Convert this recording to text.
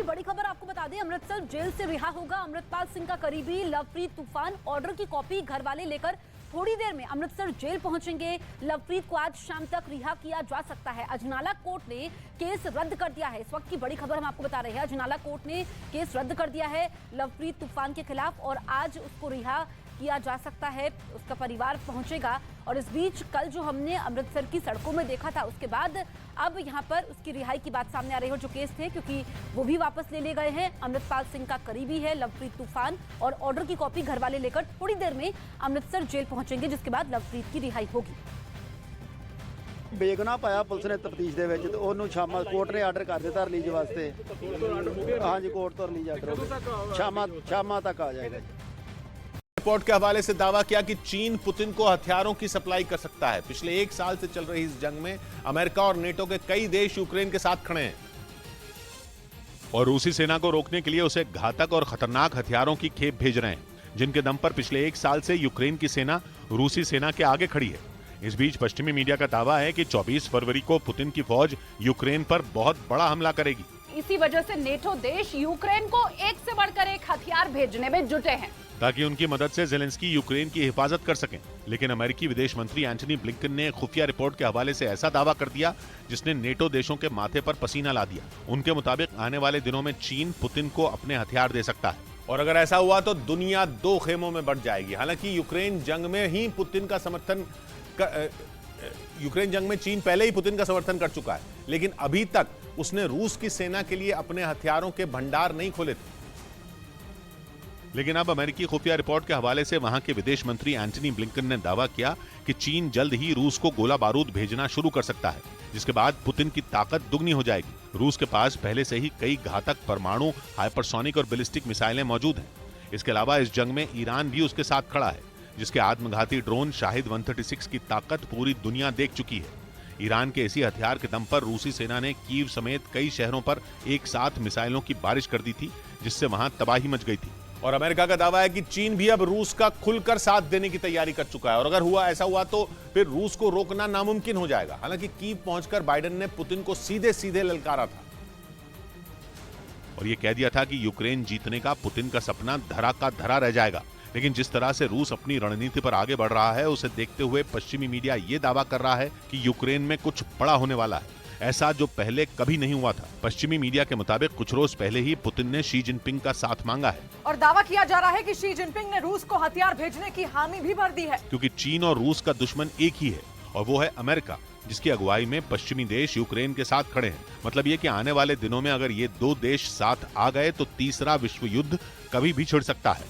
की बड़ी खबर आपको बता दें, अमृतसर जेल से रिहा होगा अमृतपाल सिंह का करीबी लवप्रीत तूफान। ऑर्डर की कॉपी घर वाले लेकर थोड़ी देर में अमृतसर जेल पहुंचेंगे। लवप्रीत को आज शाम तक रिहा किया जा सकता है। अजनाला कोर्ट ने केस रद्द कर दिया है। इस वक्त की बड़ी खबर हम आपको बता रहे हैं, अजनाला कोर्ट ने केस रद्द कर दिया है लवप्रीत तूफान के खिलाफ और आज उसको रिहा किया जा सकता है। उसका परिवार पहुंचेगा। और इस बीच कल जो हमने अमृतसर की सड़कों में देखा था, उसके बाद अब यहां पर उसकी रिहाई की बात सामने आ रही है। जो केस थे, क्योंकि वो भी वापस ले लिए गए हैं। अमृतपाल सिंह का करीबी है लवप्रीत तूफान और ऑर्डर की कॉपी घर वाले लेकर थोड़ी देर में अमृतसर जेल पहुंचेंगे, जिसके बाद लवप्रीत की रिहाई होगी। ਬੇਗੁਨਾਹ ਪਾਇਆ ਪੁਲਿਸ ਨੇ ਤਫਤੀਸ਼ ਦੇ ਵਿੱਚ ਤੇ ਉਹਨੂੰ ਸ਼ਾਮਾਂ ਕੋਰਟ ਨੇ ਆਰਡਰ ਕਰ ਦਿੱਤਾ ਰਿਲੀਜ਼ ਵਾਸਤੇ। ਹਾਂਜੀ ਕੋਰਟ ਤੋਂ ਰਿਲੀਜ਼ ਆਰਡਰ ਸ਼ਾਮਾਂ ਤੱਕ ਆ ਜਾਏਗਾ। रिपोर्ट के हवाले से दावा किया कि चीन पुतिन को हथियारों की सप्लाई कर सकता है। पिछले एक साल से चल रही इस जंग में अमेरिका और नेटो के कई देश यूक्रेन के साथ खड़े हैं और रूसी सेना को रोकने के लिए उसे घातक और खतरनाक हथियारों की खेप भेज रहे हैं, जिनके दम पर पिछले एक साल से यूक्रेन की सेना रूसी सेना के आगे खड़ी है। इस बीच पश्चिमी मीडिया का दावा है कि 24 फरवरी को पुतिन की फौज यूक्रेन पर बहुत बड़ा हमला करेगी। इसी वजह से नेटो देश यूक्रेन को एक से बढ़कर एक हथियार भेजने में जुटे हैं, ताकि उनकी मदद से जेलेंस्की यूक्रेन की हिफाजत कर सकें। लेकिन अमेरिकी विदेश मंत्री एंटनी ब्लिंकन ने खुफिया रिपोर्ट के हवाले से ऐसा दावा कर दिया जिसने नेटो देशों के माथे पर पसीना ला दिया। उनके मुताबिक आने वाले दिनों में चीन पुतिन को अपने हथियार दे सकता है और अगर ऐसा हुआ तो दुनिया दो खेमों में बंट जाएगी। हालांकि यूक्रेन जंग में ही पुतिन का समर्थन यूक्रेन जंग में चीन पहले ही पुतिन का समर्थन कर चुका है, लेकिन अभी तक उसने रूस की सेना के लिए अपने हथियारों के भंडार नहीं खोले थे। लेकिन अब अमेरिकी खुफिया रिपोर्ट के हवाले से वहां के विदेश मंत्री एंटनी ब्लिंकन ने दावा किया कि चीन जल्द ही रूस को गोला बारूद भेजना शुरू कर सकता है, जिसके बाद पुतिन की ताकत दुगनी हो जाएगी। रूस के पास पहले से ही कई घातक परमाणु, हाइपरसोनिक और बैलिस्टिक मिसाइलें मौजूद हैं। इसके अलावा इस जंग में ईरान भी उसके साथ खड़ा है, जिसके आत्मघाती ड्रोन शाहिद 136 की ताकत पूरी दुनिया देख चुकी है। ईरान के इसी हथियार के दम पर रूसी सेना ने कीव समेत कई शहरों पर एक साथ मिसाइलों की बारिश कर दी थी, जिससे वहां तबाही मच गई थी। और अमेरिका का दावा है कि चीन भी अब रूस का खुलकर साथ देने की तैयारी कर चुका है और अगर ऐसा हुआ तो फिर रूस को रोकना नामुमकिन हो जाएगा। हालांकि कीव पहुंचकर बाइडेन ने पुतिन को सीधे सीधे ललकारा था और यह कह दिया था कि यूक्रेन जीतने का पुतिन का सपना धरा का धरा रह जाएगा। लेकिन जिस तरह से रूस अपनी रणनीति पर आगे बढ़ रहा है, उसे देखते हुए पश्चिमी मीडिया यह दावा कर रहा है कि यूक्रेन में कुछ बड़ा होने वाला है, ऐसा जो पहले कभी नहीं हुआ था। पश्चिमी मीडिया के मुताबिक कुछ रोज पहले ही पुतिन ने शी जिनपिंग का साथ मांगा है और दावा किया जा रहा है कि शी जिनपिंग ने रूस को हथियार भेजने की हामी भी भर दी है, क्योंकि चीन और रूस का दुश्मन एक ही है और वो है अमेरिका, जिसकी अगुवाई में पश्चिमी देश यूक्रेन के साथ खड़े हैं। मतलब ये कि आने वाले दिनों में अगर ये दो देश साथ आ गए तो तीसरा विश्व युद्ध कभी भी छिड़ सकता है।